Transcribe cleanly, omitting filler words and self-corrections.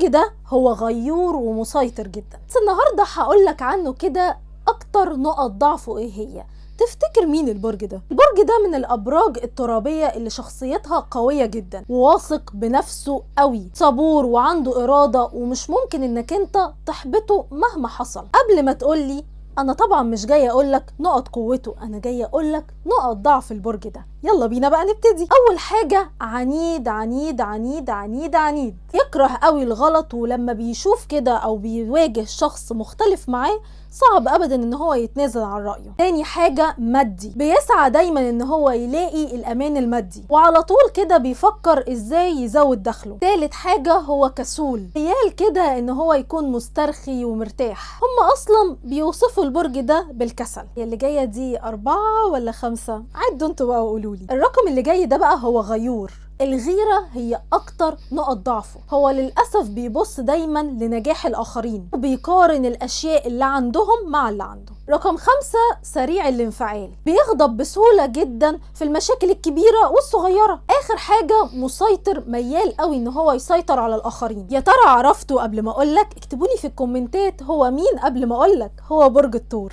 البرج ده هو غيور ومسيطر جدا، بس النهارده هقولك عنه كده اكتر نقط ضعفه ايه هي. تفتكر مين البرج ده؟ البرج ده من الابراج الترابيه اللي شخصيتها قويه جدا وواثق بنفسه قوي، صبور وعنده اراده، ومش ممكن انك انت تحبطه مهما حصل. قبل ما تقولي انا طبعا مش جايه اقولك نقط قوته، انا جايه اقولك نقط ضعف البرج ده. يلا بينا بقى نبتدي. اول حاجه عنيد عنيد عنيد عنيد عنيد، يكره قوي الغلط، ولما بيشوف كده او بيواجه شخص مختلف معاه صعب ابدا ان هو يتنازل عن رايه. تاني حاجه مادي، بيسعى دايما ان هو يلاقي الامان المادي، وعلى طول كده بيفكر ازاي يزود دخله. تالت حاجه هو كسول، ميال كده ان هو يكون مسترخي ومرتاح. هم اصلا بيوصفوا البرج ده بالكسل. هي اللي جايه دي 4 ولا 5؟ عدوا انتوا بقى وقولولي. الرقم اللي جاي ده بقى هو غيور. الغيرة هي أكتر نقط ضعفه، هو للأسف بيبص دايما لنجاح الآخرين وبيقارن الأشياء اللي عندهم مع اللي عنده. رقم 5 سريع الانفعال، بيغضب بسهولة جدا في المشاكل الكبيرة والصغيرة. آخر حاجة مسيطر، ميال قوي إن هو يسيطر على الآخرين. يا ترى عرفتوا قبل ما أقولك؟ اكتبولي في الكومنتات هو مين قبل ما أقولك. هو برج الثور.